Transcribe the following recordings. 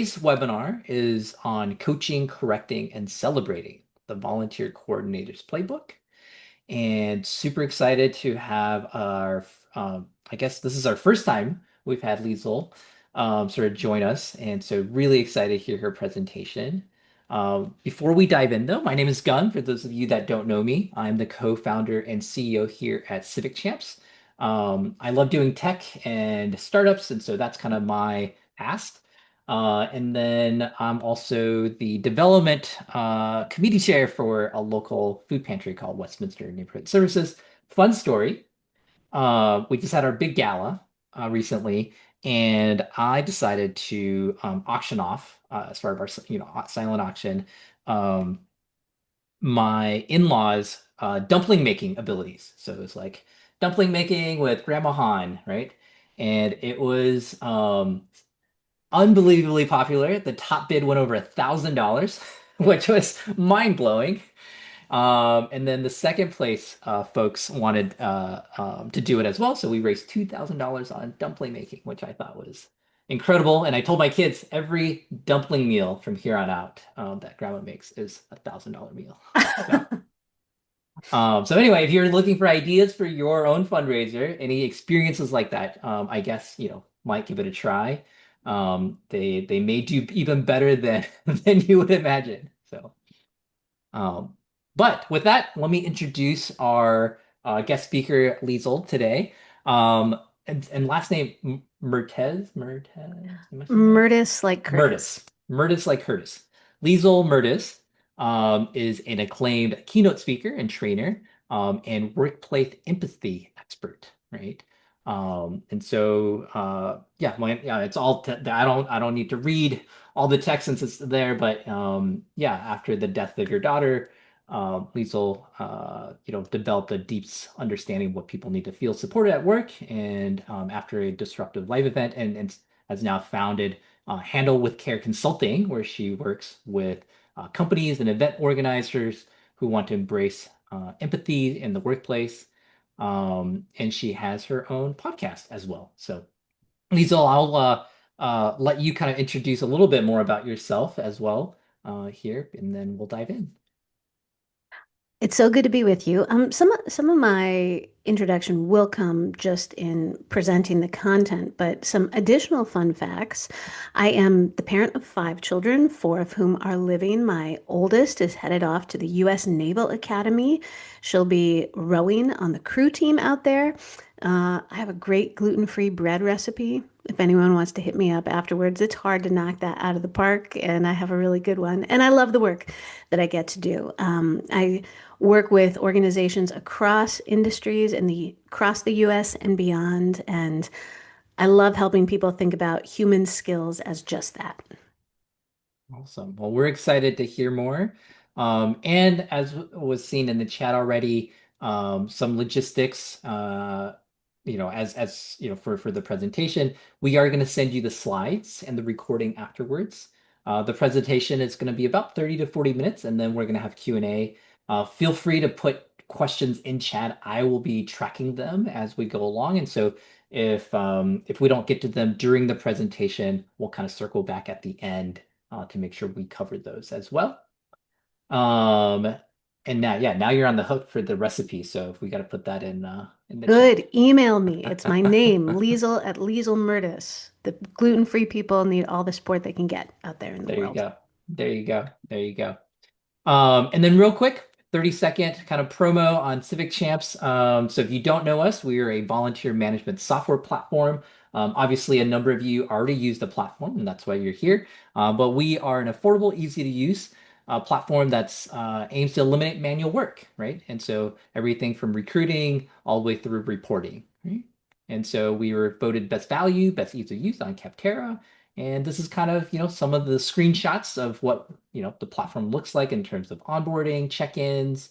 Today's webinar is on coaching, correcting, and celebrating the volunteer coordinator's playbook. And super excited to have I guess this is our first time we've had Liesel sort of join us. And so really excited to hear her presentation. Before we dive in though, my name is Gunn. For those of you that don't know me, I'm the co-founder and CEO here at Civic Champs. I love doing tech and startups, and so that's kind of my past. And then I'm also the development committee chair for a local food pantry called Westminster Neighborhood Services. Fun story. We just had our big gala recently, and I decided to auction off as part of our silent auction um, my in-laws' dumpling making abilities. So it was like dumpling making with Grandma Han, right? And it was unbelievably popular. The top bid went over $1,000, which was mind-blowing. And then the second place folks wanted to do it as well, so we raised $2,000 on dumpling making, which I thought was incredible. And I told my kids every dumpling meal from here on out that Grandma makes is $1,000 meal. So. So anyway, if you're looking for ideas for your own fundraiser, any experiences like that, I guess, might give it a try. They may do even better than than you would imagine. So, um, but with that, let me introduce our guest speaker, Liesel, today. And last name Mertez, Mertez, am I saying that right? Murtis like Curtis. Murtis like Curtis. Liesel Murtis is an acclaimed keynote speaker and trainer and workplace empathy expert, right? And so yeah, it's all I don't need to read all the text since it's there, but yeah, after the death of your daughter, Liesel developed a deep understanding of what people need to feel supported at work, and after a disruptive life event, and has now founded Handle with Care Consulting, where she works with companies and event organizers who want to embrace empathy in the workplace. And she has her own podcast as well. So, Liesel, I'll let you kind of introduce a little bit more about yourself as well here, and then we'll dive in. It's so good to be with you. Some of my introduction will come just in presenting the content, but some additional fun facts. I am the parent of five children, four of whom are living. My oldest is headed off to the U.S. Naval Academy. She'll be rowing on the crew team out there. I have a great gluten-free bread recipe. If anyone wants to hit me up afterwards, it's hard to knock that out of the park, and I have a really good one. And I love the work that I get to do. I work with organizations across industries in the across the US and beyond. And I love helping people think about human skills as just that. Awesome. Well, we're excited to hear more. And as was seen in the chat already, some logistics, as for the presentation, we are going to send you the slides and the recording afterwards. The presentation is going to be about 30 to 40 minutes, and then we're going to have Q&A. Feel free to put questions in chat. I will be tracking them as we go along. And so if we don't get to them during the presentation, we'll kind of circle back at the end to make sure we cover those as well. Um, and now, yeah, now you're on the hook for the recipe. So if we got to put that in the chat. Good. Email me. It's my name, Liesel at Liesel Murtis. The gluten-free people need all the support they can get out there in the There you world. go. There you go. There you go. And then real quick, 30-second kind of promo on Civic Champs. So if you don't know us, we are a volunteer management software platform. Obviously, a number of you already use the platform, and that's why you're here. But we are an affordable, easy to use platform that's aims to eliminate manual work, right? And so everything from recruiting all the way through reporting, right? And so we were voted best value, best ease of use on Capterra. And this is kind of, some of the screenshots of what, the platform looks like in terms of onboarding, check-ins.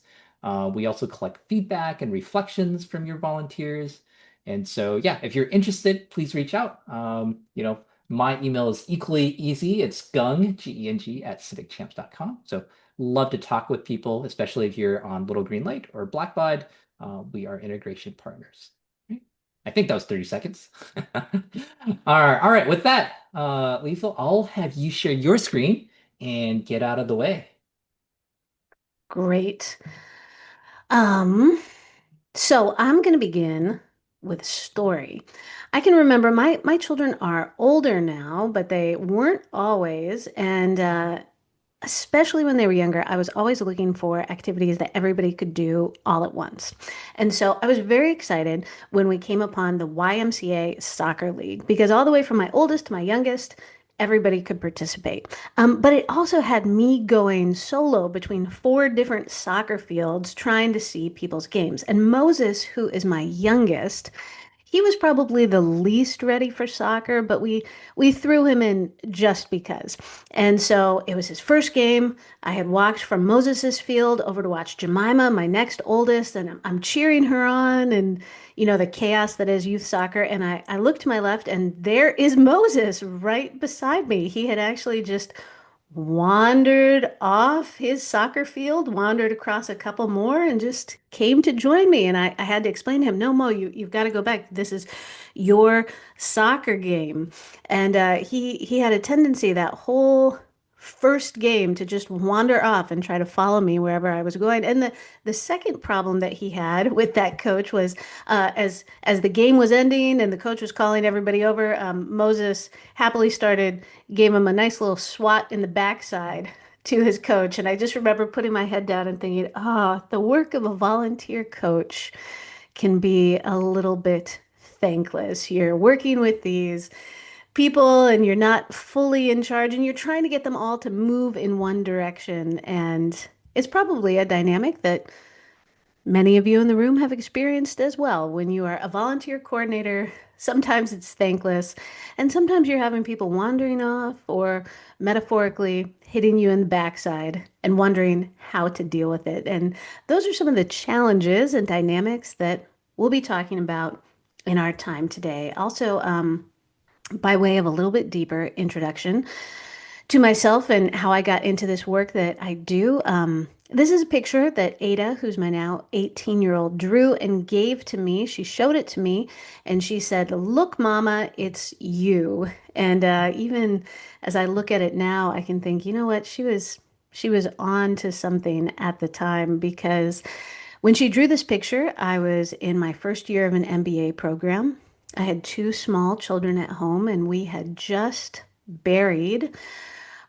We also collect feedback and reflections from your volunteers. And so, yeah, if you're interested, please reach out. My email is equally easy. It's gung, G-E-N-G, at civicchamps.com. So love to talk with people, especially if you're on Little Green Light or Blackbud. We are integration partners. Right? I think that was 30 seconds. All right. With that, Lethal, I'll have you share your screen and get out of the way. Great. Um, so I'm going to begin with a story. I can remember my children are older now, but they weren't always. And especially when they were younger, I was always looking for activities that everybody could do all at once. And so I was very excited when we came upon the YMCA Soccer League because all the way from my oldest to my youngest, everybody could participate. But it also had me going solo between four different soccer fields trying to see people's games. And Moses, who is my youngest, he was probably the least ready for soccer, but we threw him in just because. And so it was his first game. I had walked from Moses's field over to watch Jemima, my next oldest, and I'm cheering her on and the chaos that is youth soccer. And I looked to my left and there is Moses right beside me. He had actually just wandered off his soccer field, wandered across a couple more, and just came to join me. And I had to explain to him, no, Mo, you've got to go back. This is your soccer game. And he had a tendency that whole first game to just wander off and try to follow me wherever I was going. And the second problem that he had with that coach was as the game was ending and the coach was calling everybody over, Moses happily gave him a nice little swat in the backside to his coach. And I just remember putting my head down and thinking, oh, the work of a volunteer coach can be a little bit thankless. You're working with these people and you're not fully in charge and you're trying to get them all to move in one direction. And it's probably a dynamic that many of you in the room have experienced as well. When you are a volunteer coordinator, sometimes it's thankless, and sometimes you're having people wandering off or metaphorically hitting you in the backside and wondering how to deal with it. And those are some of the challenges and dynamics that we'll be talking about in our time today. Also, by way of a little bit deeper introduction, to myself and how I got into this work that I do. This is a picture that Ada, who's my now 18-year-old, drew and gave to me. She showed it to me and she said, "Look, Mama, it's you." And even as I look at it now, I can think, you know what? She was on to something at the time because when she drew this picture, I was in my first year of an MBA program. I had two small children at home, and we had just buried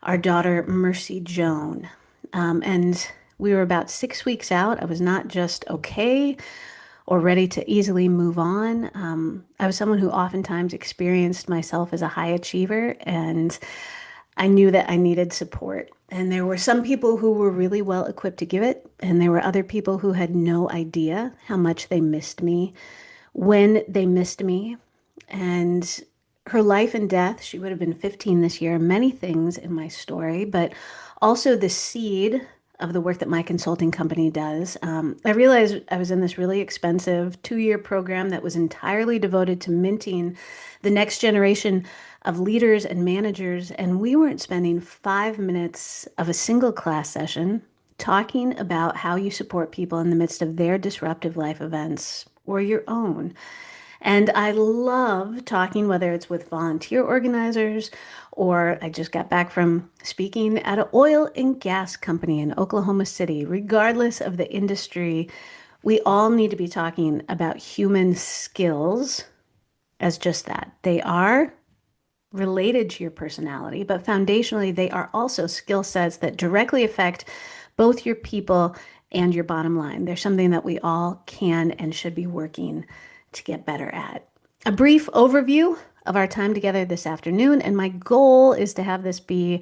our daughter, Mercy Joan. And we were about 6 weeks out. I was not just okay or ready to easily move on. I was someone who oftentimes experienced myself as a high achiever, and I knew that I needed support. And there were some people who were really well equipped to give it, and there were other people who had no idea how much they missed me when they missed me. And her life and death, she would have been 15 this year, many things in my story, but also the seed of the work that my consulting company does. I realized I was in this really expensive 2-year program that was entirely devoted to minting the next generation of leaders and managers, and we weren't spending 5 minutes of a single class session talking about how you support people in the midst of their disruptive life events or your own. And I love talking, whether it's with volunteer organizers or I just got back from speaking at an oil and gas company in Oklahoma City. Regardless of the industry, we all need to be talking about human skills as just that. They are related to your personality, but foundationally, they are also skill sets that directly affect both your people and your bottom line. They're something that we all can and should be working to get better at. A brief overview of our time together this afternoon, and my goal is to have this be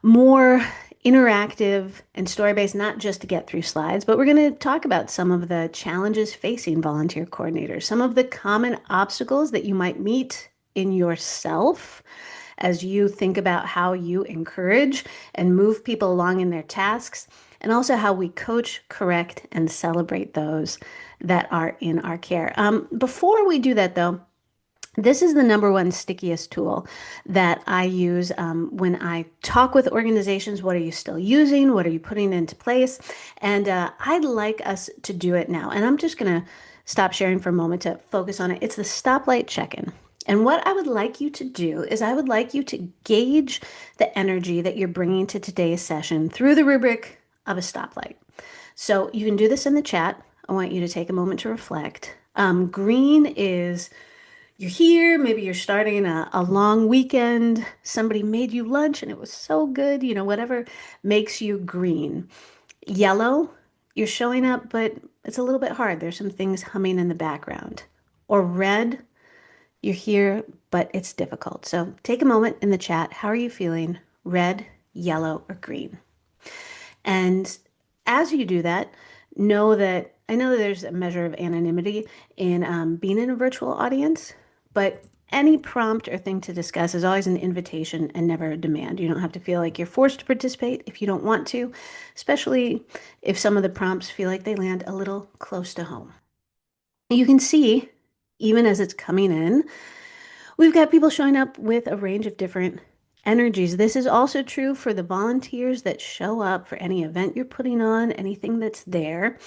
more interactive and story based, not just to get through slides, but we're going to talk about some of the challenges facing volunteer coordinators, some of the common obstacles that you might meet in yourself as you think about how you encourage and move people along in their tasks, and also how we coach, correct, and celebrate those that are in our care. Before we do that, though, this is the number one stickiest tool that I use when I talk with organizations. What are you still using? What are you putting into place? And I'd like us to do it now. And I'm just going to stop sharing for a moment to focus on it. It's the stoplight check-in. And what I would like you to do is I would like you to gauge the energy that you're bringing to today's session through the rubric of a stoplight. So you can do this in the chat. I want you to take a moment to reflect. Green is you're here, maybe you're starting a long weekend, somebody made you lunch and it was so good, whatever makes you green. Yellow, you're showing up, but it's a little bit hard. There's some things humming in the background. Or red, you're here, but it's difficult. So take a moment in the chat. How are you feeling? Red, yellow, or green? And as you do that, know that I know that there's a measure of anonymity in being in a virtual audience, but any prompt or thing to discuss is always an invitation and never a demand. You don't have to feel like you're forced to participate if you don't want to, especially if some of the prompts feel like they land a little close to home. You can see, even as it's coming in, we've got people showing up with a range of different energies. This is also true for the volunteers that show up for any event you're putting on, anything that's there.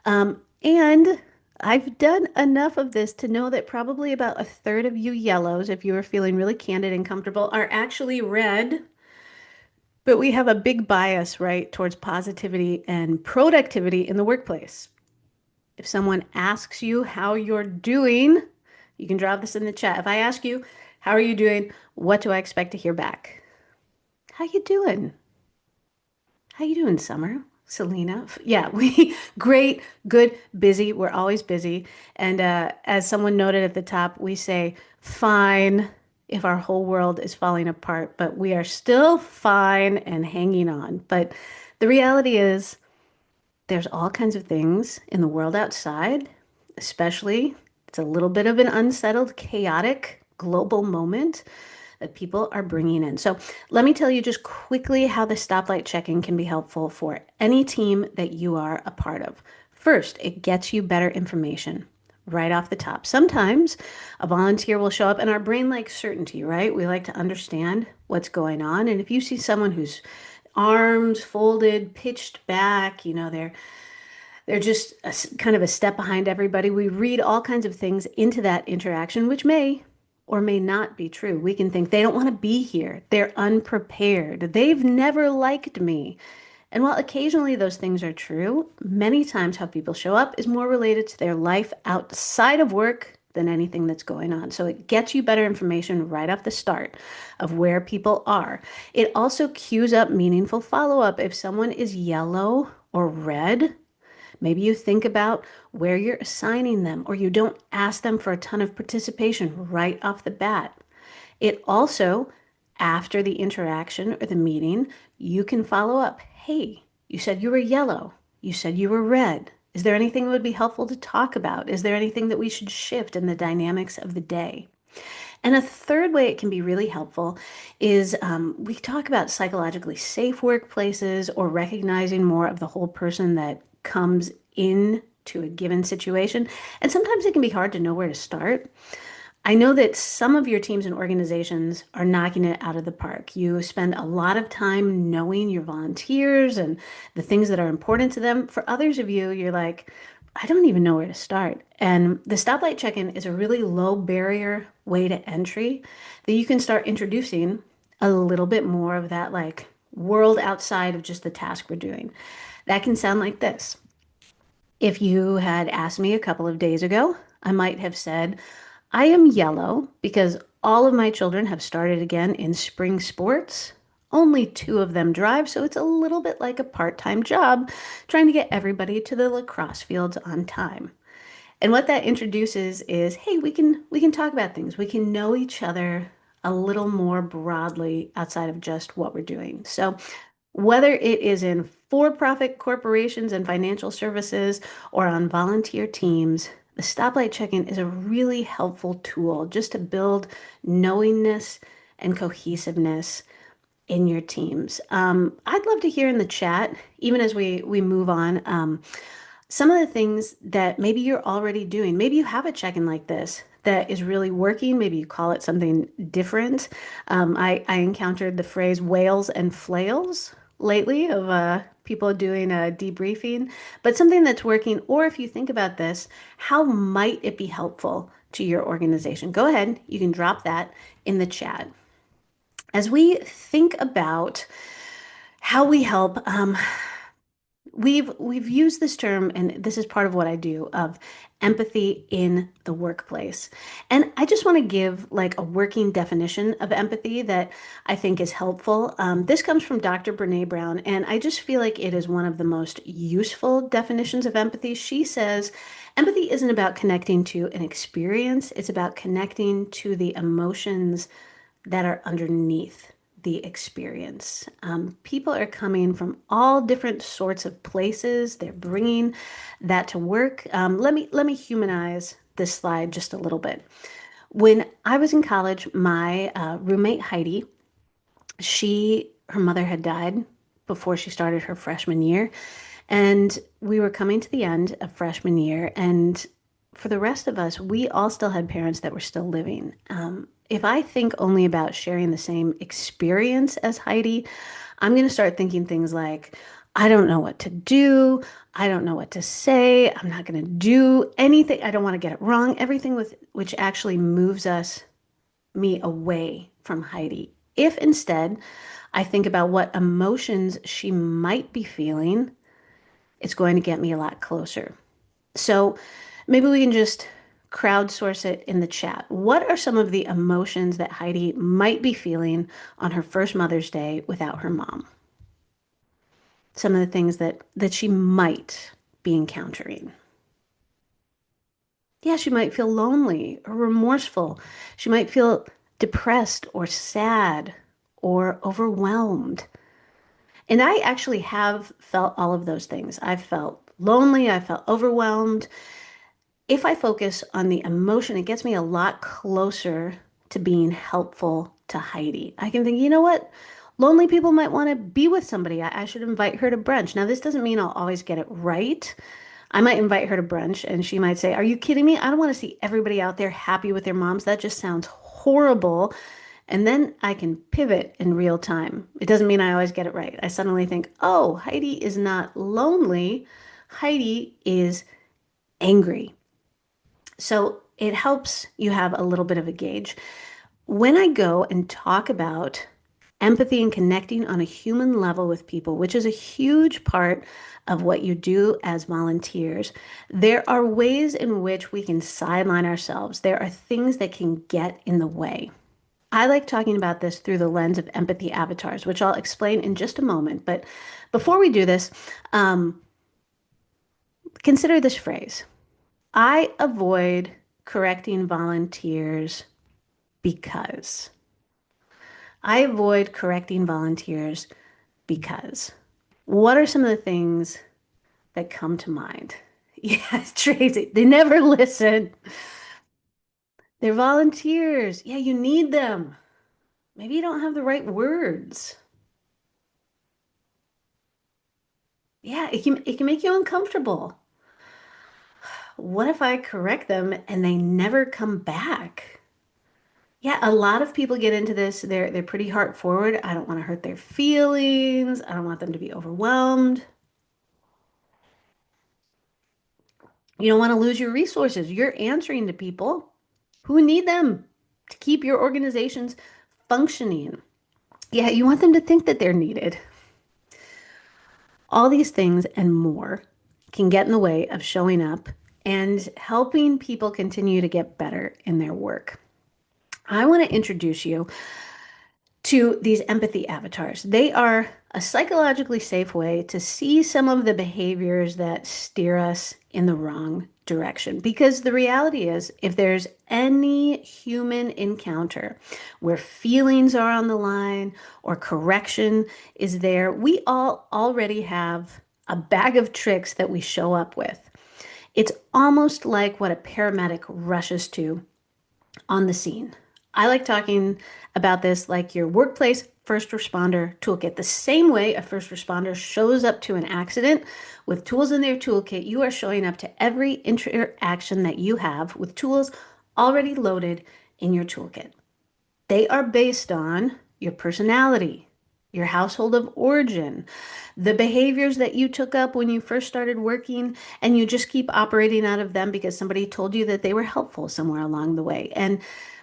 And I've done enough of this to know that probably about a third of you yellows, if you are feeling really candid and comfortable, are actually red. But we have a big bias, right, towards positivity and productivity in the workplace. If someone asks you how you're doing, you can drop this in the chat. If I ask you, how are you doing? What do I expect to hear back? How you doing? How you doing, Summer? Selena? Yeah, we great, good, busy. We're always busy. And as someone noted at the top, we say fine if our whole world is falling apart, but we are still fine and hanging on. But the reality is there's all kinds of things in the world outside, especially it's a little bit of an unsettled, chaotic global moment that people are bringing in. So, let me tell you just quickly how the stoplight check-in can be helpful for any team that you are a part of. First, it gets you better information right off the top. Sometimes a volunteer will show up and our brain likes certainty, right? We like to understand what's going on. And if you see someone who's arms folded, pitched back, they're just kind of a step behind everybody. We read all kinds of things into that interaction, which may or may not be true. We can think they don't want to be here. They're unprepared. They've never liked me. And while occasionally those things are true, many times how people show up is more related to their life outside of work than anything that's going on. So it gets you better information right off the start of where people are. It also cues up meaningful follow up. If someone is yellow or red, maybe you think about where you're assigning them, or you don't ask them for a ton of participation right off the bat. It also, after the interaction or the meeting, you can follow up. Hey, you said you were yellow. You said you were red. Is there anything that would be helpful to talk about? Is there anything that we should shift in the dynamics of the day? And a third way it can be really helpful is we talk about psychologically safe workplaces or recognizing more of the whole person that comes into a given situation. And sometimes it can be hard to know where to start. I know that some of your teams and organizations are knocking it out of the park. You spend a lot of time knowing your volunteers and the things that are important to them. For others of you, you're like, I don't even know where to start. And the stoplight check-in is a really low barrier way to entry that you can start introducing a little bit more of that like world outside of just the task we're doing. That can sound like this. If you had asked me a couple of days ago, I might have said, I am yellow because all of my children have started again in spring sports. Only two of them drive, so it's a little bit like a part-time job trying to get everybody to the lacrosse fields on time. And what that introduces is, hey, we can talk about things. We can know each other a little more broadly outside of just what we're doing. So whether it is in for-profit corporations and financial services or on volunteer teams, the stoplight check-in is a really helpful tool just to build knowingness and cohesiveness in your teams. I'd love to hear in the chat, even as we move on, some of the things that maybe you're already doing. Maybe you have a check-in like this that is really working. Maybe you call it something different. I encountered the phrase whales and flails lately of people doing a debriefing, but something that's working, or if you think about this, how might it be helpful to your organization? Go ahead, you can drop that in the chat. As we think about how we help, we've used this term, and this is part of what I do, of empathy in the workplace. And I just want to give like a working definition of empathy that I think is helpful. This comes from Dr. Brene Brown, and I just feel like it is one of the most useful definitions of empathy. She says empathy isn't about connecting to an experience, it's about connecting to the emotions that are underneath the experience. People are coming from all different sorts of places. They're bringing that to work. Let me humanize this slide just a little bit. When I was in college, my roommate Heidi, her mother had died before she started her freshman year, and we were coming to the end of freshman year, and for the rest of us, we all still had parents that were still living. If I think only about sharing the same experience as Heidi, I'm going to start thinking things like, I don't know what to do. I don't know what to say. I'm not going to do anything. I don't want to get it wrong. Everything with which actually moves me away from Heidi. If instead I think about what emotions she might be feeling, it's going to get me a lot closer. So maybe we can just crowdsource it in the chat. What are some of the emotions that Heidi might be feeling on her first Mother's Day without her mom? Some of the things that she might be encountering. Yeah, she might feel lonely or remorseful. She might feel depressed or sad or overwhelmed. And I actually have felt all of those things. I've felt lonely, I felt overwhelmed. If I focus on the emotion, it gets me a lot closer to being helpful to Heidi. I can think, you know what? Lonely people might want to be with somebody. I should invite her to brunch. Now, this doesn't mean I'll always get it right. I might invite her to brunch and she might say, are you kidding me? I don't want to see everybody out there happy with their moms. That just sounds horrible. And then I can pivot in real time. It doesn't mean I always get it right. I suddenly think, oh, Heidi is not lonely. Heidi is angry. So it helps you have a little bit of a gauge. When I go and talk about empathy and connecting on a human level with people, which is a huge part of what you do as volunteers, there are ways in which we can sideline ourselves. There are things that can get in the way. I like talking about this through the lens of empathy avatars, which I'll explain in just a moment. But before we do this, um, consider this phrase. I avoid correcting volunteers because. I avoid correcting volunteers because. What are some of the things that come to mind? Yeah, Tracy, they never listen. They're volunteers. Yeah, you need them. Maybe you don't have the right words. Yeah, it can make you uncomfortable. What if I correct them and they never come back? Yeah, a lot of people get into this. They're pretty heart forward. I don't want to hurt their feelings. I don't want them to be overwhelmed. You don't want to lose your resources. You're answering to people who need them to keep your organizations functioning. Yeah, you want them to think that they're needed. All these things and more can get in the way of showing up and helping people continue to get better in their work. I want to introduce you to these empathy avatars. They are a psychologically safe way to see some of the behaviors that steer us in the wrong direction. Because the reality is, if there's any human encounter where feelings are on the line or correction is there, we all already have a bag of tricks that we show up with. It's almost like what a paramedic rushes to on the scene. I like talking about this like your workplace first responder toolkit. The same way a first responder shows up to an accident with tools in their toolkit, you are showing up to every interaction that you have with tools already loaded in your toolkit. They are based on your personality, your household of origin, the behaviors that you took up when you first started working, and you just keep operating out of them because somebody told you that they were helpful somewhere along the way. And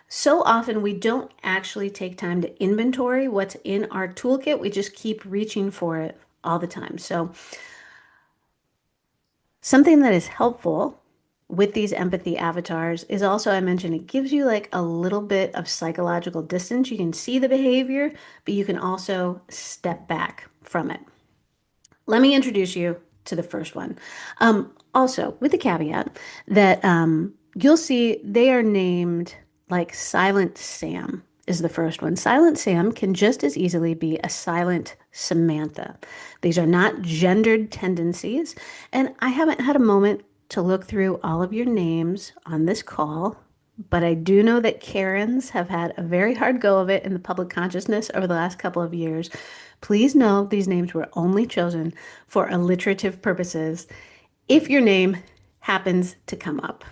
so often we don't actually take time to inventory what's in our toolkit. We just keep reaching for it all the time. So, something that is helpful with these empathy avatars is also, I mentioned, it gives you like a little bit of psychological distance. You can see the behavior, but you can also step back from it. Let me introduce you to the first one. Also, with the caveat that you'll see they are named like Silent Sam is the first one. Silent Sam can just as easily be a silent Samantha. These are not gendered tendencies. And I haven't had a moment to look through all of your names on this call, but I do know that Karens have had a very hard go of it in the public consciousness over the last couple of years. Please know these names were only chosen for alliterative purposes if your name happens to come up.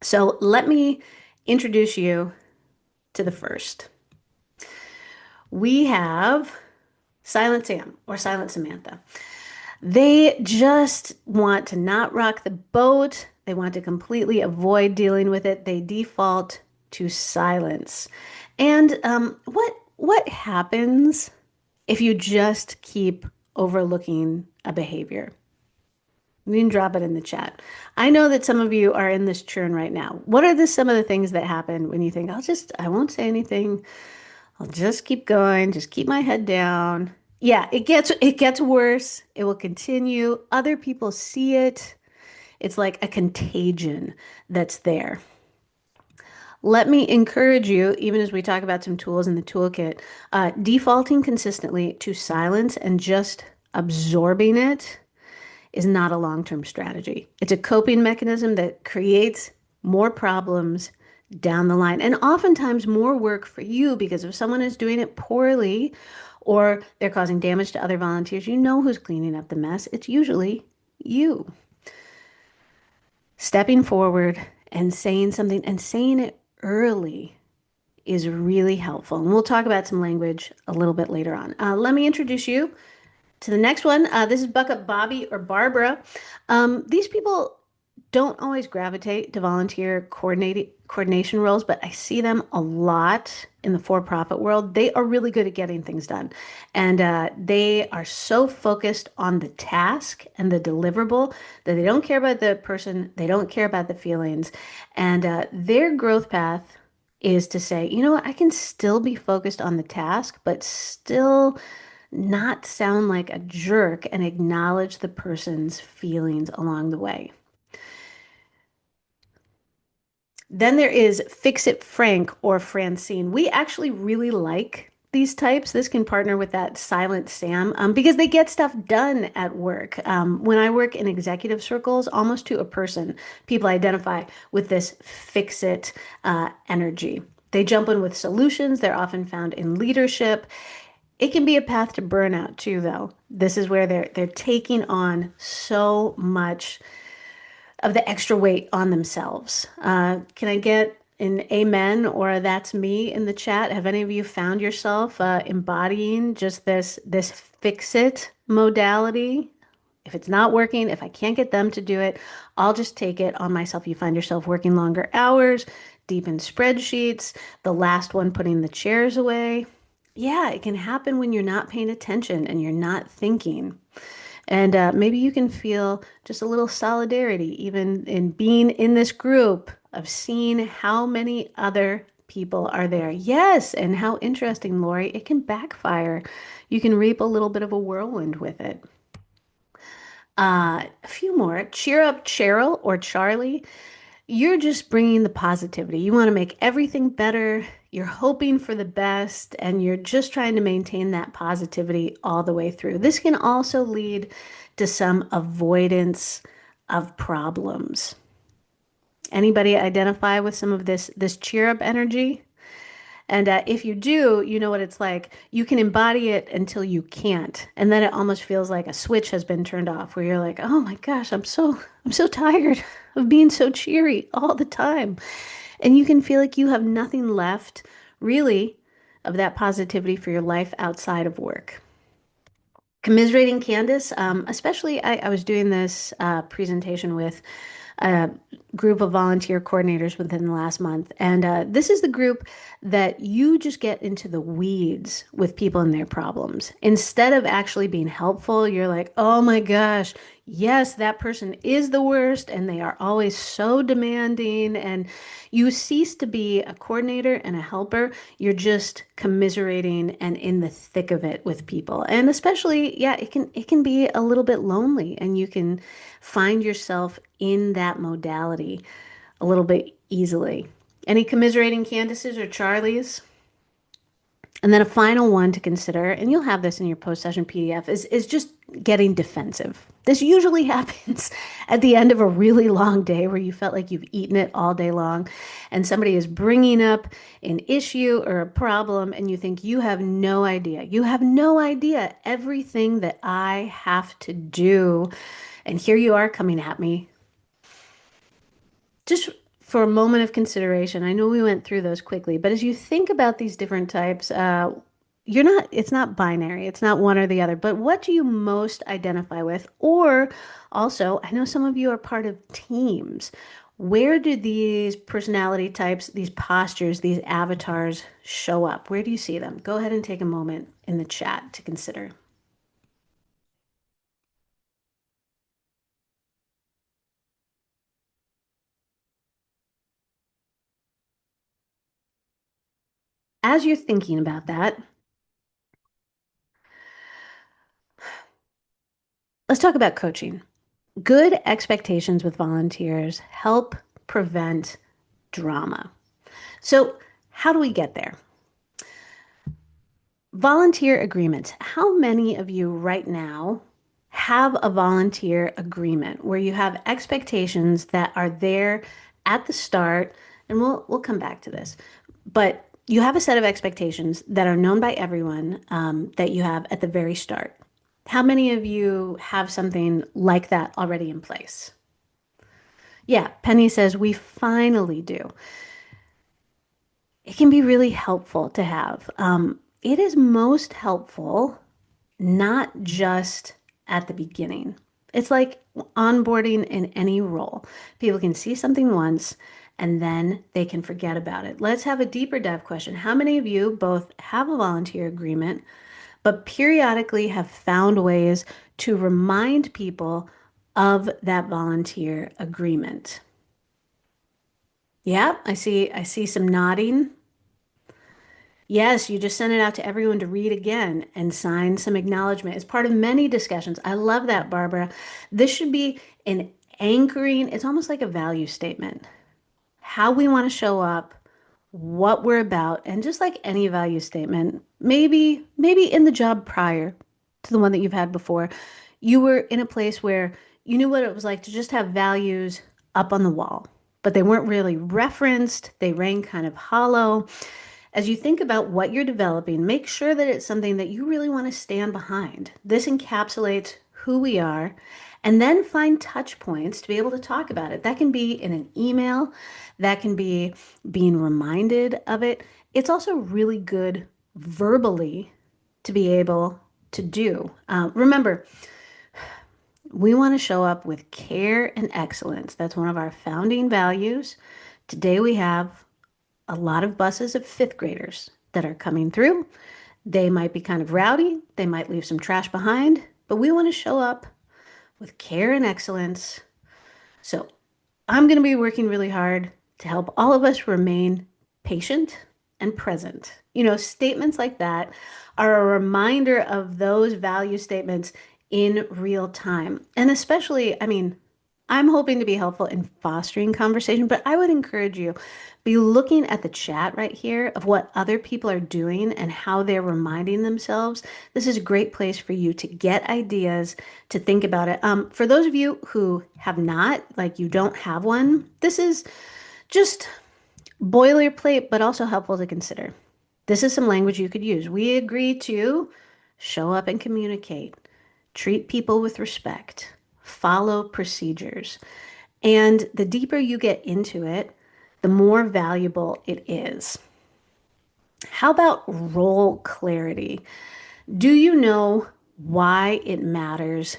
So let me introduce you to the first. We have Silent Sam or Silent Samantha. They just want to not rock the boat. They want to completely avoid dealing with it. They default to silence. And what happens if you just keep overlooking a behavior? You can drop it in the chat. I know that some of you are in this churn right now. What are some of the things that happen when you think, I won't say anything. I'll just keep going, just keep my head down. Yeah, it gets worse. It will continue. Other people see it. It's like a contagion that's there. Let me encourage you, even as we talk about some tools in the toolkit, defaulting consistently to silence and just absorbing it is not a long-term strategy. It's a coping mechanism that creates more problems down the line and oftentimes more work for you because if someone is doing it poorly or they're causing damage to other volunteers, you know who's cleaning up the mess. It's usually you. Stepping forward and saying something and saying it early is really helpful. And we'll talk about some language a little bit later on. Let me introduce you to the next one. This is Buck-Up Bobby or Barbara. These people don't always gravitate to volunteer coordination roles, but I see them a lot in the for-profit world. They are really good at getting things done. And they are so focused on the task and the deliverable that they don't care about the person, they don't care about the feelings. And their growth path is to say, you know what, I can still be focused on the task, but still not sound like a jerk and acknowledge the person's feelings along the way. Then there is Fix It Frank or Francine. We actually really like these types. This can partner with that Silent Sam because they get stuff done at work. When I work in executive circles, almost to a person, people identify with this fix it energy. They jump in with solutions. They're often found in leadership. It can be a path to burnout too, though. This is where they're taking on so much of the extra weight on themselves. Can I get an amen or a that's me in the chat? Have any of you found yourself embodying just this fix it modality? If it's not working, if I can't get them to do it, I'll just take it on myself. You find yourself working longer hours, deep in spreadsheets, the last one putting the chairs away. Yeah, it can happen when you're not paying attention and you're not thinking. And maybe you can feel just a little solidarity, even in being in this group of seeing how many other people are there. Yes, and how interesting, Lori, it can backfire. You can reap a little bit of a whirlwind with it. A few more. Cheer up, Cheryl or Charlie. You're just bringing the positivity. You want to make everything better. You're hoping for the best, and you're just trying to maintain that positivity all the way through. This can also lead to some avoidance of problems. Anybody identify with some of this cheer up energy? And if you do, you know what it's like. You can embody it until you can't, and then it almost feels like a switch has been turned off, where you're like, "Oh my gosh, I'm so tired of being so cheery all the time," and you can feel like you have nothing left, really, of that positivity for your life outside of work. Commiserating Candace, especially I was doing this presentation with a group of volunteer coordinators within the last month. And this is the group that you just get into the weeds with people and their problems. Instead of actually being helpful, you're like, oh my gosh, yes, that person is the worst. And they are always so demanding. And you cease to be a coordinator and a helper. You're just commiserating and in the thick of it with people. And especially, yeah, it can be a little bit lonely and you can find yourself in that modality a little bit easily. Any commiserating Candaces or Charlies? And then a final one to consider, and you'll have this in your post-session PDF, is just getting defensive. This usually happens at the end of a really long day where you felt like you've eaten it all day long, and somebody is bringing up an issue or a problem, and you think you have no idea. You have no idea everything that I have to do, and here you are coming at me just for a moment of consideration. I know we went through those quickly, but as you think about these different types, it's not binary, it's not one or the other, but what do you most identify with? Or also, I know some of you are part of teams. Where do these personality types, these postures, these avatars show up? Where do you see them? Go ahead and take a moment in the chat to consider. As you're thinking about that, let's talk about coaching. Good expectations with volunteers help prevent drama. So, how do we get there? Volunteer agreements. How many of you right now have a volunteer agreement where you have expectations that are there at the start? And we'll come back to this, but you have a set of expectations that are known by everyone that you have at the very start. How many of you have something like that already in place? Yeah, Penny says we finally do. It can be really helpful to have. It is most helpful not just at the beginning. It's like onboarding in any role. People can see something once and then they can forget about it. Let's have a deeper dive question. How many of you both have a volunteer agreement, but periodically have found ways to remind people of that volunteer agreement? Yeah, I see some nodding. Yes, you just send it out to everyone to read again and sign some acknowledgement. It's part of many discussions. I love that, Barbara. This should be an anchoring, it's almost like a value statement. How we want to show up, what we're about, and just like any value statement, maybe in the job prior to the one that you've had before, you were in a place where you knew what it was like to just have values up on the wall, but they weren't really referenced. They rang kind of hollow. As you think about what you're developing, make sure that it's something that you really want to stand behind. This encapsulates who we are, and then find touch points to be able to talk about it. That can be in an email, that can be being reminded of it. It's also really good verbally to be able to do. Remember, we want to show up with care and excellence. That's one of our founding values. Today we have a lot of buses of fifth graders that are coming through. They might be kind of rowdy, they might leave some trash behind, but we want to show up with care and excellence. So I'm going to be working really hard to help all of us remain patient and present. Statements like that are a reminder of those value statements in real time. And especially, I mean, I'm hoping to be helpful in fostering conversation, but I would encourage you be looking at the chat right here of what other people are doing and how they're reminding themselves. This is a great place for you to get ideas, to think about it. For those of you who have not, like you don't have one, this is just boilerplate, but also helpful to consider. This is some language you could use. We agree to show up and communicate, treat people with respect, follow procedures. And the deeper you get into it, the more valuable it is. How about role clarity? Do you know why it matters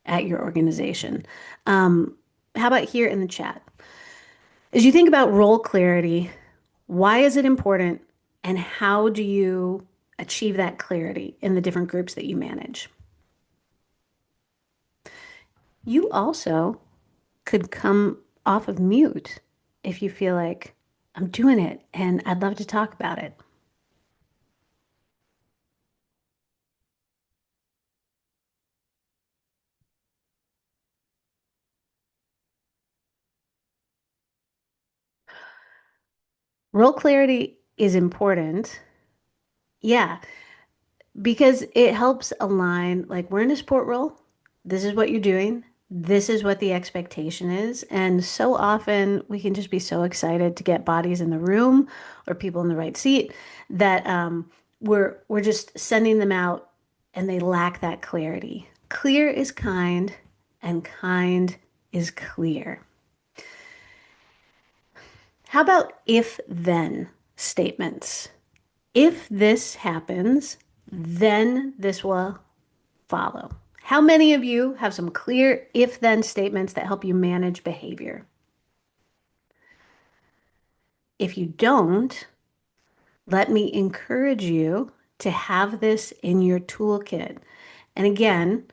at your organization? Um, how about here in the chat? As you think about role clarity, why is it important and how do you achieve that clarity in the different groups that you manage? You also could come off of mute if you feel like I'm doing it and I'd love to talk about it. Role clarity is important. Yeah, because it helps align, like we're in a sport role. This is what you're doing. This is what the expectation is. And so often we can just be so excited to get bodies in the room or people in the right seat that we're just sending them out and they lack that clarity. Clear is kind and kind is clear. How about if then statements? If this happens, then this will follow. How many of you have some clear if then statements that help you manage behavior? If you don't, let me encourage you to have this in your toolkit. And again,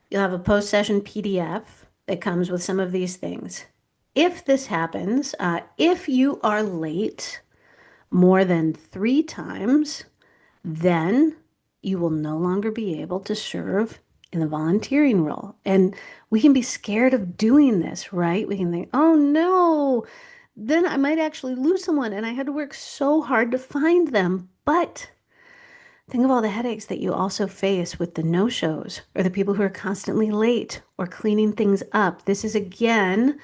you'll have a post session PDF that comes with some of these things. If this happens, if you are late more than 3 times, then you will no longer be able to serve in the volunteering role. And we can be scared of doing this, right? We can think, oh no, then I might actually lose someone and I had to work so hard to find them. But think of all the headaches that you also face with the no-shows or the people who are constantly late or cleaning things up. This is again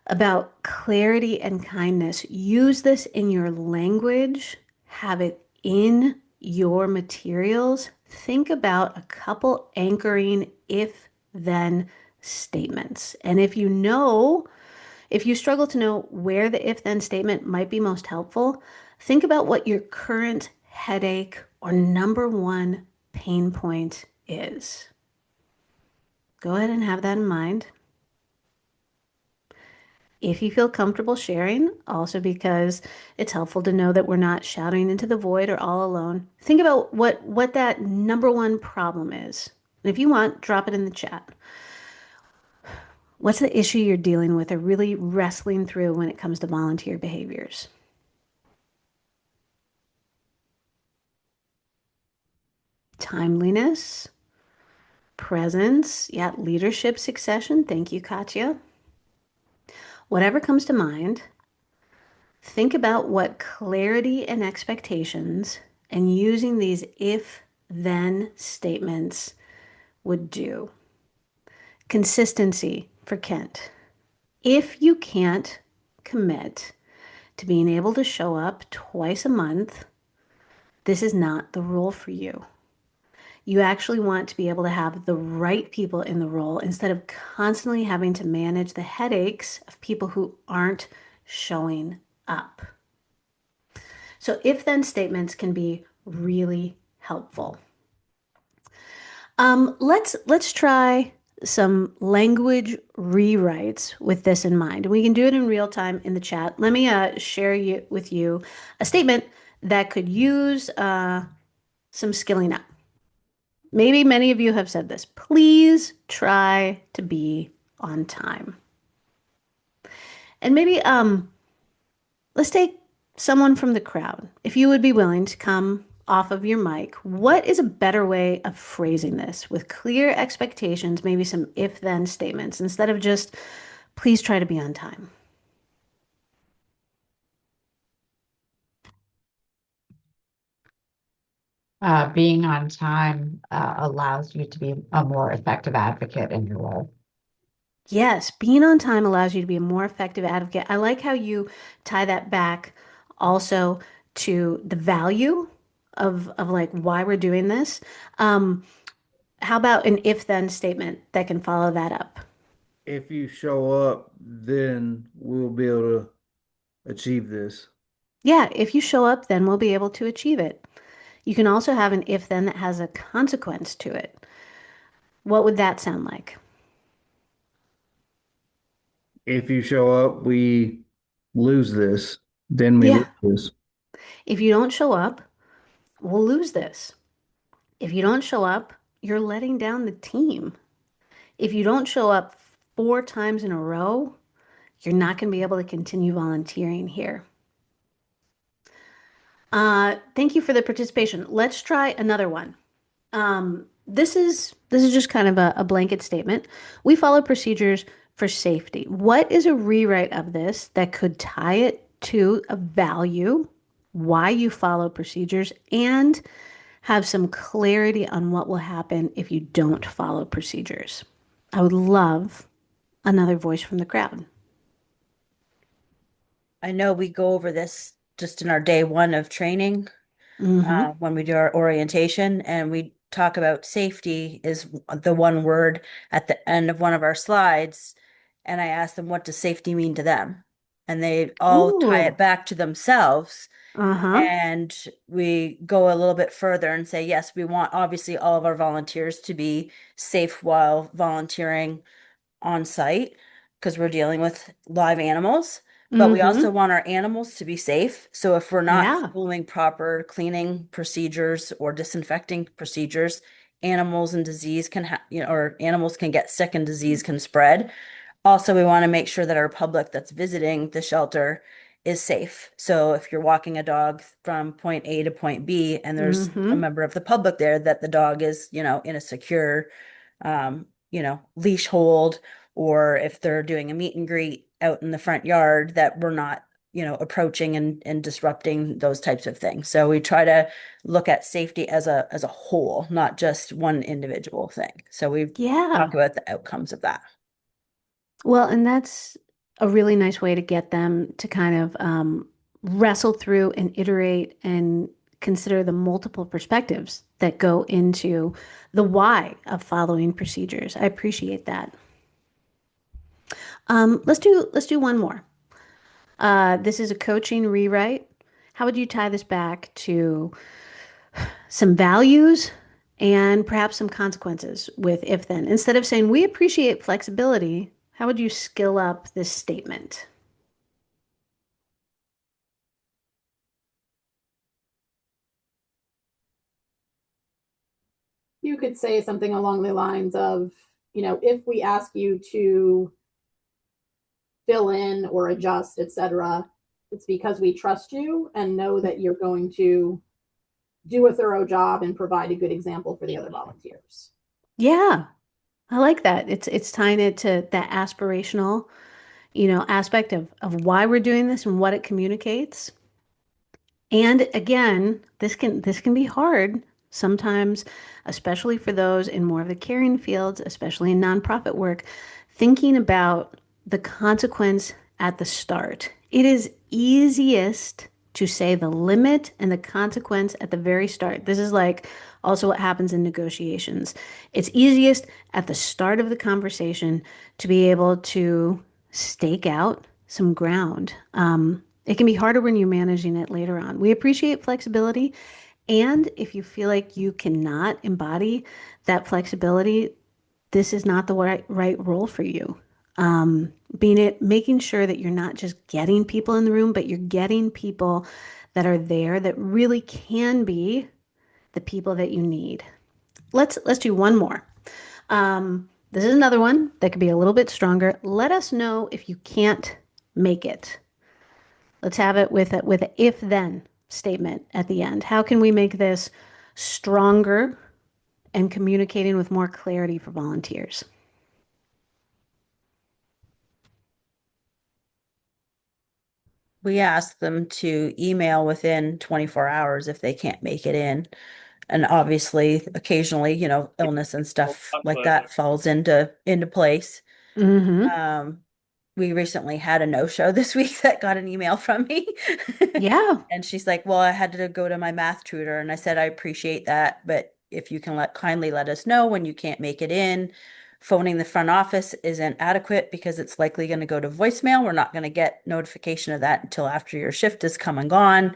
about clarity and kindness. Use this in your language, have it in your materials. Think about a couple anchoring if then statements. And if you struggle to know where the if then statement might be most helpful, think about what your current headache or number one pain point is. Go ahead and have that in mind. If you feel comfortable sharing, also because it's helpful to know that we're not shouting into the void or all alone. Think about what that number one problem is. And if you want, drop it in the chat. What's the issue you're dealing with or really wrestling through when it comes to volunteer behaviors? Timeliness, presence, yeah, leadership succession. Thank you, Katya. Whatever comes to mind, think about what clarity and expectations and using these if then statements would do. Consistency for Kent. If you can't commit to being able to show up twice a month, this is not the role for you. You actually want to be able to have the right people in the role instead of constantly having to manage the headaches of people who aren't showing up. So if then statements can be really helpful. Let's try some language rewrites with this in mind. We can do it in real time in the chat. Let me share with you a statement that could use some skilling up. Maybe many of you have said this. Please try to be on time. And maybe let's take someone from the crowd. If you would be willing to come off of your mic, what is a better way of phrasing this with clear expectations, maybe some if then statements instead of just please try to be on time? Being on time allows you to be a more effective advocate in your role. Yes, being on time allows you to be a more effective advocate. I like how you tie that back also to the value of like why we're doing this. Um, how about an if then statement that can follow that up? If you show up, then we'll be able to achieve this. Yeah, if you show up, then we'll be able to achieve it. You can also have an if then that has a consequence to it. What would that sound like? If you show up, we lose this. Then we lose Yeah. this. If you don't show up, we'll lose this. If you don't show up, you're letting down the team. If you don't show up 4 times in a row, you're not going to be able to continue volunteering here. Thank you for the participation. Let's try another one. This is just kind of a blanket statement. We follow procedures for safety. What is a rewrite of this that could tie it to a value, why you follow procedures, and have some clarity on what will happen if you don't follow procedures? I would love another voice from the crowd. I know we go over this just in our day one of training, Mm-hmm. when we do our orientation, and we talk about safety is the one word at the end of one of our slides. And I ask them, what does safety mean to them? And they all tie Ooh. it back to themselves. Uh-huh. And we go a little bit further and say, yes, we want obviously all of our volunteers to be safe while volunteering on site because we're dealing with live animals, but we also Mm-hmm. want our animals to be safe. So if we're not Yeah. following proper cleaning procedures or disinfecting procedures, animals and disease can or animals can get sick and disease can spread. Also, we want to make sure that our public that's visiting the shelter is safe. So if you're walking a dog from point A to point B and there's a Mm-hmm. member of the public there, that the dog is, in a secure, leash hold, or if they're doing a meet and greet out in the front yard, that we're not, approaching and disrupting those types of things. So we try to look at safety as a whole, not just one individual thing. So we talk Yeah. about the outcomes of that. Well, and that's a really nice way to get them to kind of wrestle through and iterate and consider the multiple perspectives that go into the why of following procedures. I appreciate that. Let's do one more. This is a coaching rewrite. How would you tie this back to some values and perhaps some consequences with if then? Instead of saying we appreciate flexibility, how would you skill up this statement? You could say something along the lines of, if we ask you to fill in or adjust, etc., it's because we trust you and know that you're going to do a thorough job and provide a good example for the other volunteers. Yeah, I like that. It's tying it to that aspirational, aspect of why we're doing this and what it communicates. And again, this can be hard sometimes, especially for those in more of the caring fields, especially in nonprofit work, thinking about the consequence at the start. It is easiest to say the limit and the consequence at the very start. This is like also what happens in negotiations. It's easiest at the start of the conversation to be able to stake out some ground. It can be harder when you're managing it later on. We appreciate flexibility. And if you feel like you cannot embody that flexibility, this is not the right role for you. Making sure that you're not just getting people in the room, but you're getting people that are there that really can be the people that you need. Let's do one more. This is another one that could be a little bit stronger. Let us know if you can't make it. Let's have it with a if then statement at the end. How can we make this stronger and communicating with more clarity for volunteers? We ask them to email within 24 hours if they can't make it in. And obviously, occasionally, illness and stuff like that falls into place. Mm-hmm. Um, we recently had a no-show this week that got an email from me. Yeah. And she's like, "Well, I had to go to my math tutor." And I said, "I appreciate that, but if you can kindly let us know when you can't make it in phoning the front office isn't adequate because it's likely going to go to voicemail. We're not going to get notification of that until after your shift is come and gone.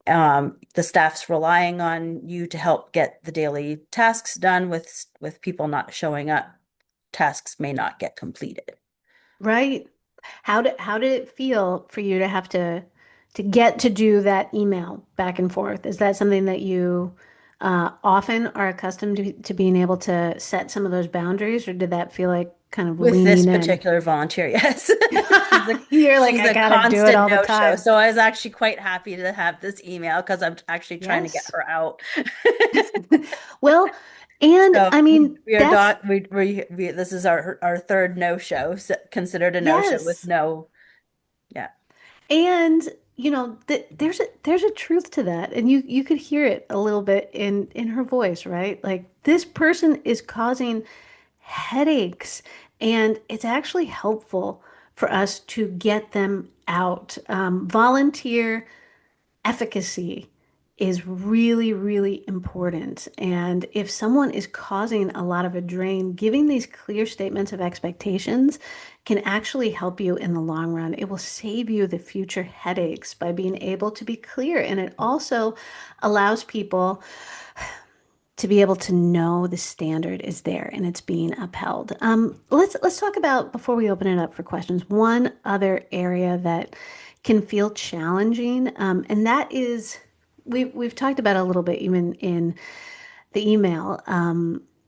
The staff's relying on you to help get the daily tasks done. With people not showing up, tasks may not get completed. Right? How did it feel for you to have to get to do that email back and forth? Is that something that you often are accustomed to being able to set some of those boundaries, or did that feel like kind of With this leaning in? particular volunteer, yes. You're like, She's I a gotta do it constant all the no-show. time. So I was actually quite happy to have this email because I'm actually trying to get Yes. her out. Well, and So I mean, we are that's dot we this is our third no-show, considered a no-show with yes. no, yeah. And there's a truth to that, and you could hear it a little bit in her voice, right? Like this person is causing headaches, and it's actually helpful for us to get them out. Volunteer efficacy is really, really important. And if someone is causing a lot of a drain, giving these clear statements of expectations can actually help you in the long run. It will save you the future headaches by being able to be clear. And it also allows people to be able to know the standard is there and it's being upheld. Let's talk about, before we open it up for questions, one other area that can feel challenging, and that is we've talked about it a little bit even in the email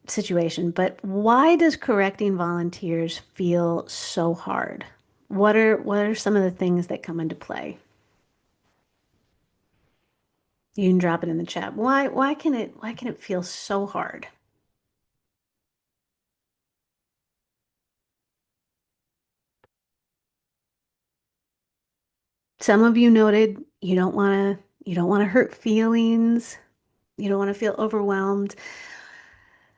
situation. But why does correcting volunteers feel so hard? What are some of the things that come into play? You can drop it in the chat. Why can it feel so hard? Some of you noted you don't want to hurt feelings. You don't want to feel overwhelmed.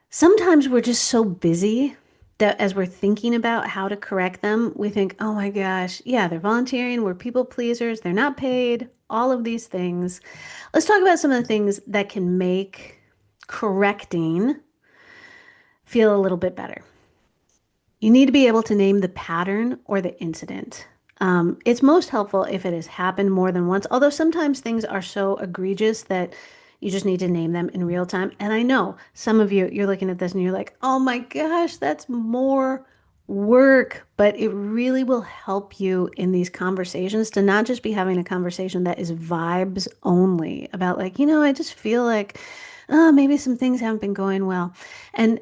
Sometimes we're just so busy that as we're thinking about how to correct them, we think, "Oh my gosh, yeah, they're volunteering, we're people pleasers, they're not paid, all of these things." Let's talk about some of the things that can make correcting feel a little bit better. You need to be able to name the pattern or the incident. It's most helpful if it has happened more than once, although sometimes things are so egregious that you just need to name them in real time. And I know some of you, you're looking at this and you're like, oh my gosh, that's more work. But it really will help you in these conversations to not just be having a conversation that is vibes only about, like, I just feel like, oh, maybe some things haven't been going well. And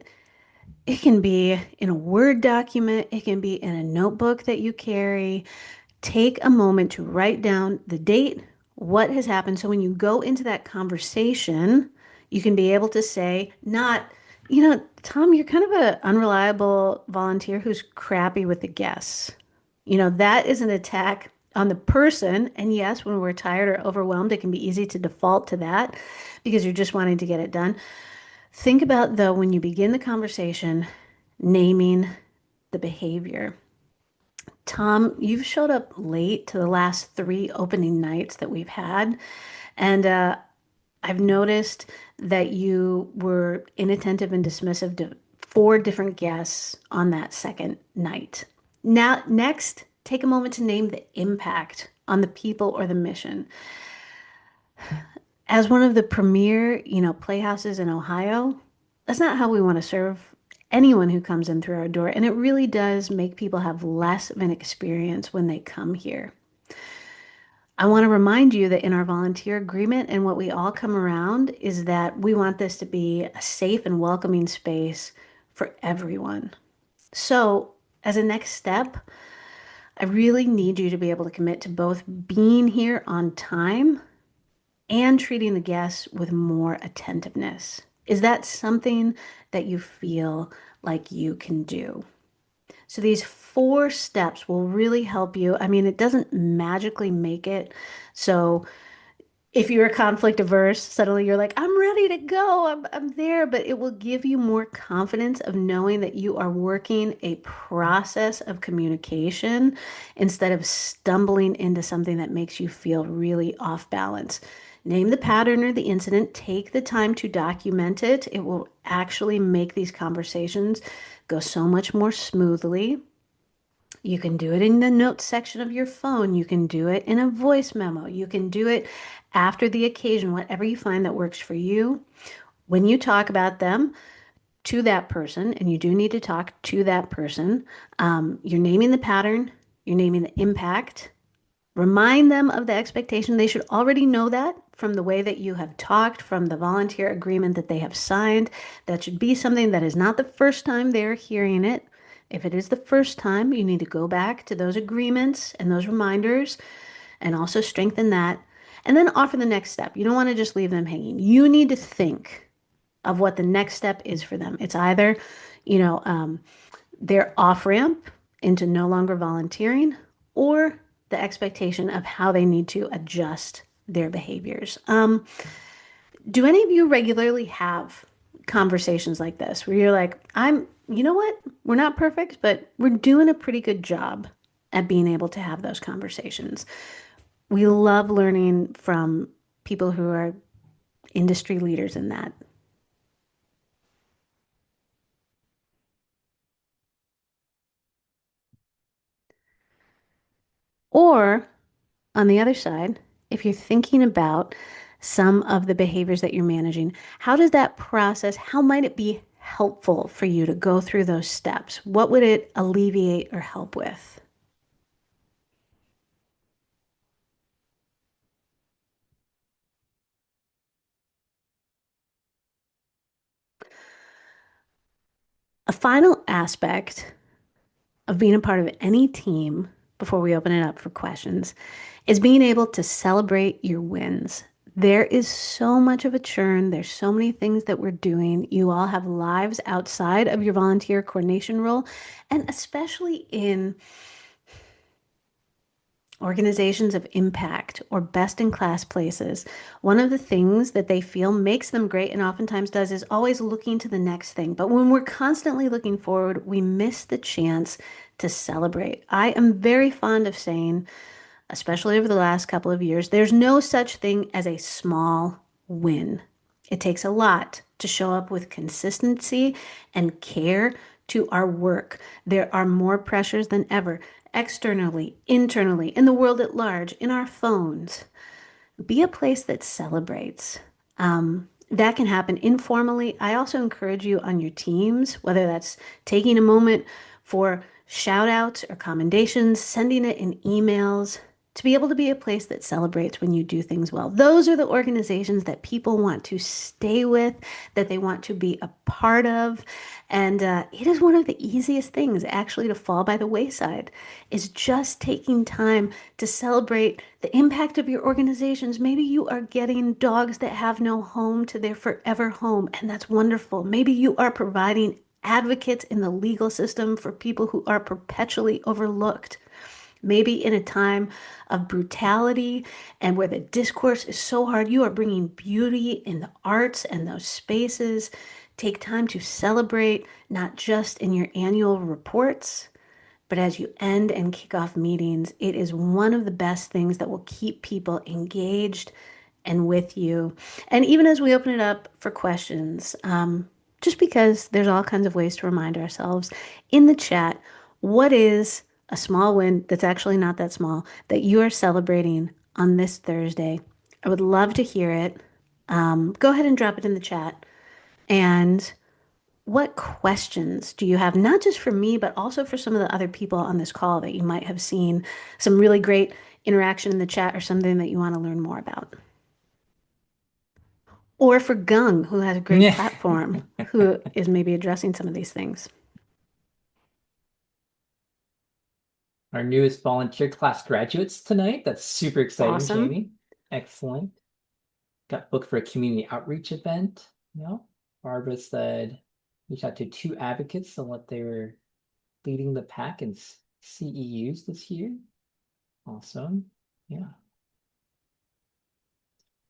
it can be in a Word document, it can be in a notebook that you carry. Take a moment to write down the date, what has happened. So when you go into that conversation, you can be able to say, not, Tom, you're kind of an unreliable volunteer who's crappy with the guests. That is an attack on the person. And yes, when we're tired or overwhelmed, it can be easy to default to that because you're just wanting to get it done. Think about, though, when you begin the conversation, naming the behavior. Tom, you've showed up late to the last three opening nights that we've had. And I've noticed that you were inattentive and dismissive to four different guests on that second night. Now, next, take a moment to name the impact on the people or the mission. As one of the premier, playhouses in Ohio, that's not how we want to serve anyone who comes in through our door. And it really does make people have less of an experience when they come here. I want to remind you that in our volunteer agreement and what we all come around is that we want this to be a safe and welcoming space for everyone. So, as a next step, I really need you to be able to commit to both being here on time and treating the guests with more attentiveness. Is that something that you feel like you can do? So these four steps will really help you. I mean, it doesn't magically make it. So if you're conflict averse, suddenly you're like, I'm ready to go. I'm there. But it will give you more confidence of knowing that you are working a process of communication instead of stumbling into something that makes you feel really off balance. Name the pattern or the incident. Take the time to document it. It will actually make these conversations go so much more smoothly. You can do it in the notes section of your phone. You can do it in a voice memo. You can do it after the occasion, whatever you find that works for you. When you talk about them to that person, and you do need to talk to that person, you're naming the pattern, you're naming the impact. Remind them of the expectation. They should already know that from the way that you have talked, from the volunteer agreement that they have signed. That should be something that is not the first time they're hearing it. If it is the first time, you need to go back to those agreements and those reminders and also strengthen that. And then offer the next step. You don't want to just leave them hanging. You need to think of what the next step is for them. It's either, you know, their off ramp into no longer volunteering or the expectation of how they need to adjust their behaviors. Do any of you regularly have conversations like this where you're like, you know what? We're not perfect, but we're doing a pretty good job at being able to have those conversations. We love learning from people who are industry leaders in that. Or on the other side, if you're thinking about some of the behaviors that you're managing, how does that process, how might it be helpful for you to go through those steps? What would it alleviate or help with? A final aspect of being a part of any team before we open it up for questions is being able to celebrate your wins. There is so much of a churn. There's so many things that we're doing. You all have lives outside of your volunteer coordination role, and especially in organizations of impact or best in class places, one of the things that they feel makes them great and oftentimes does is always looking to the next thing. But when we're constantly looking forward, we miss the chance to celebrate. I am very fond of saying, especially over the last couple of years, there's no such thing as a small win. It takes a lot to show up with consistency and care to our work. There are more pressures than ever, externally, internally, in the world at large, in our phones. Be a place that celebrates. That can happen informally. I also encourage you on your teams, whether that's taking a moment for shout outs or commendations, sending it in emails, to be able to be a place that celebrates when you do things well. Those are the organizations that people want to stay with, that they want to be a part of. And it is one of the easiest things actually to fall by the wayside, is just taking time to celebrate the impact of your organizations. Maybe you are getting dogs that have no home to their forever home, and that's wonderful. Maybe you are providing advocates in the legal system for people who are perpetually overlooked. Maybe in a time of brutality and where the discourse is so hard, you are bringing beauty in the arts and those spaces. Take time to celebrate, not just in your annual reports, but as you end and kick off meetings. It is one of the best things that will keep people engaged and with you. And even as we open it up for questions, just because there's all kinds of ways to remind ourselves in the chat, what is a small win that's actually not that small that you are celebrating on this Thursday? I would love to hear it. Go ahead and drop it in the chat. And what questions do you have, not just for me, but also for some of the other people on this call that you might have seen some really great interaction in the chat or something that you want to learn more about? Or for Gung, who has a great Yeah. platform, who is maybe addressing some of these things. Our newest volunteer class graduates tonight. That's super exciting, Awesome. Jamie. Excellent. Got booked for a community outreach event. Yeah. Barbara said reach out to 2 advocates on what they were leading the pack in CEUs this year. Awesome. Yeah.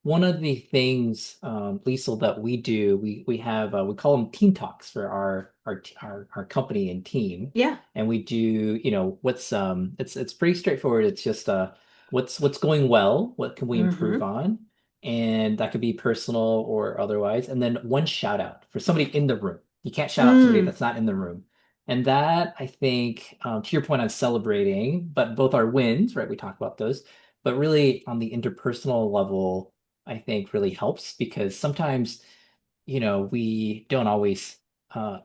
One of the things, Liesl, that we do, we have we call them team talks for our company and team. Yeah. And we do, what's it's pretty straightforward. It's just what's going well, what can we improve on? and that could be personal or otherwise. And then one shout out for somebody in the room. You can't shout out somebody Mm, that's not in the room. And that, I think, to your point on celebrating, but both our wins, right? We talked about those, but really on the interpersonal level, I think really helps because sometimes, we don't always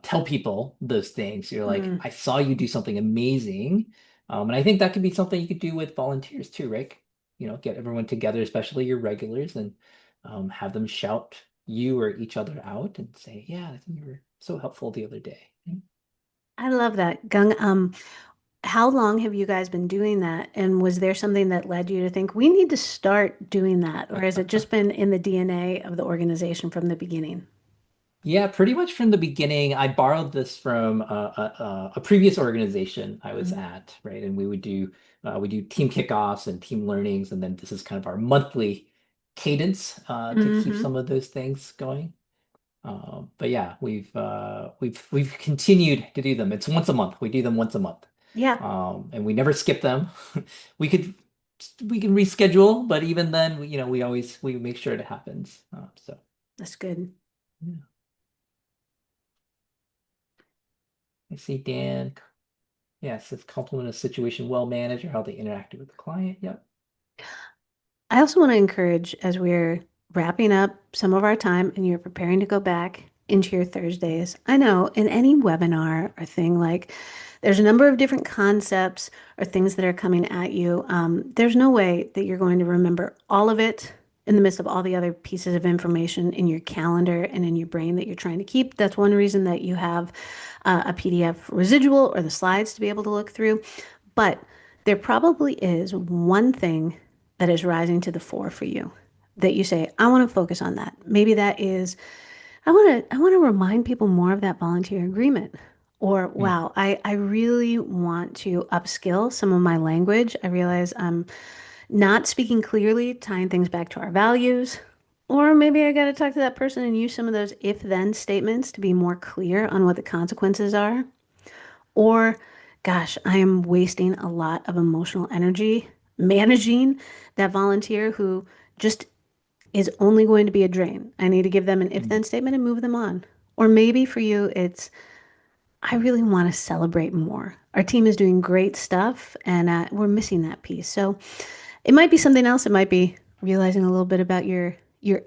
tell people those things. You're like, mm. I saw you do something amazing. And I think that could be something you could do with volunteers too, right? Get everyone together, especially your regulars, and have them shout you or each other out and say, yeah, I think you were so helpful the other day. I love that. Gung, how long have you guys been doing that? And was there something that led you to think we need to start doing that? Or has it just been in the DNA of the organization from the beginning? Yeah, pretty much from the beginning. I borrowed this from a previous organization I was Mm. at, right? And we do team kickoffs and team learnings, and then this is kind of our monthly cadence to keep Hmm. some of those things going. But yeah, we've continued to do them. It's once a month. We do them once a month, Yeah, and we never skip them. We could we can reschedule, but even then, we make sure it happens. So that's good. yeah. I see Dan. Yes, it's compliment a situation well managed or how they interacted with the client. Yep. I also want to encourage as we're wrapping up some of our time and you're preparing to go back into your Thursdays. I know in any webinar or thing, like there's a number of different concepts or things that are coming at you. There's no way that you're going to remember all of it in the midst of all the other pieces of information in your calendar and in your brain that you're trying to keep. That's one reason that you have a PDF residual or the slides to be able to look through. But there probably is one thing that is rising to the fore for you that you say, I want to focus on that. Maybe that is, I want to remind people more of that volunteer agreement. Or, Mm, wow, I really want to upskill some of my language. I realize I'm not speaking clearly, tying things back to our values. Or maybe I got to talk to that person and use some of those if then statements to be more clear on what the consequences are. Or, gosh, I am wasting a lot of emotional energy managing that volunteer who just is only going to be a drain. I need to give them an if mm, then statement and move them on. Or maybe for you, it's, I really want to celebrate more. Our team is doing great stuff and we're missing that piece. So it might be something else. It might be realizing a little bit about your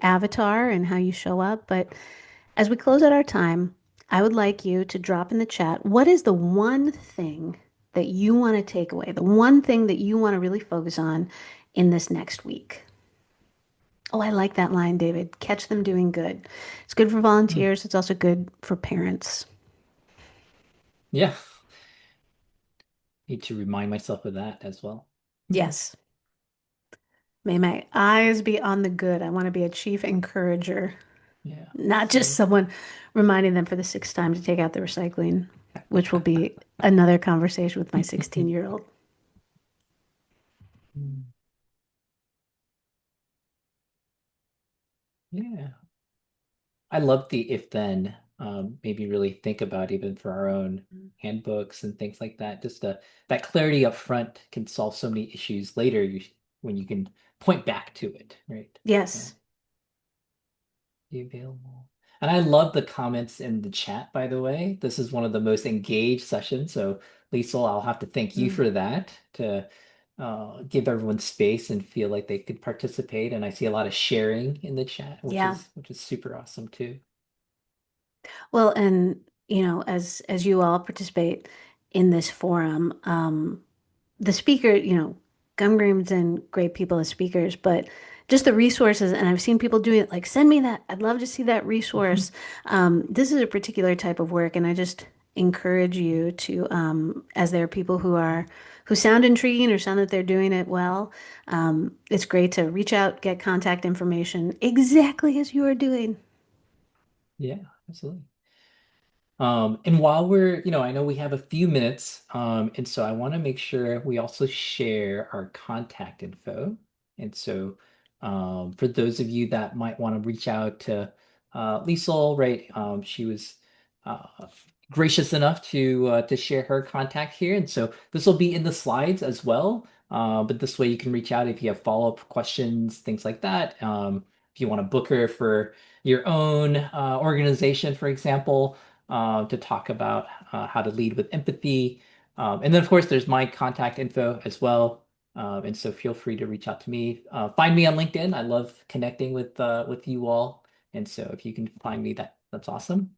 avatar and how you show up. But as we close out our time, I would like you to drop in the chat what is the one thing that you want to take away, the one thing that you want to really focus on in this next week? Oh, I like that line, David. Catch them doing good. It's good for mm. volunteers. It's also good for parents. Yeah. Need to remind myself of that as well. Yes. May my eyes be on the good. I want to be a chief encourager, Yeah, not just absolutely. someone reminding them for the sixth time to take out the recycling, which will be another conversation with my 16-year-old. Mm, yeah. I love the if then, maybe really think about even for our own handbooks and things like that. Just that clarity up front can solve so many issues later when you can point back to it, right? So Yes. be available. And I love the comments in the chat, by the way. This is one of the most engaged sessions. So Liesel, I'll have to thank you Mm. for that to give everyone space and feel like they could participate. And I see a lot of sharing in the chat, which Yeah. is super awesome too. Well, and as you all participate in this forum, the speaker, Gum Green's and great people as speakers, but just the resources, and I've seen people doing it, like, send me that. I'd love to see that resource. This is a particular type of work, and I just encourage you to, as there are people who sound intriguing or sound that they're doing it well, it's great to reach out, get contact information exactly as you are doing. Yeah, absolutely. And while I know we have a few minutes, and so I want to make sure we also share our contact info. And so, for those of you that might want to reach out to Liesel, right? She was uh, gracious enough to share her contact here, and so this will be in the slides as well. But this way you can reach out if you have follow-up questions, things like that. if you want to book her for your own organization, for example, to talk about how to lead with empathy. And then, of course, there's my contact info as well. And so feel free to reach out to me. Find me on LinkedIn. I love connecting with you all. And so if you can find me, that's awesome.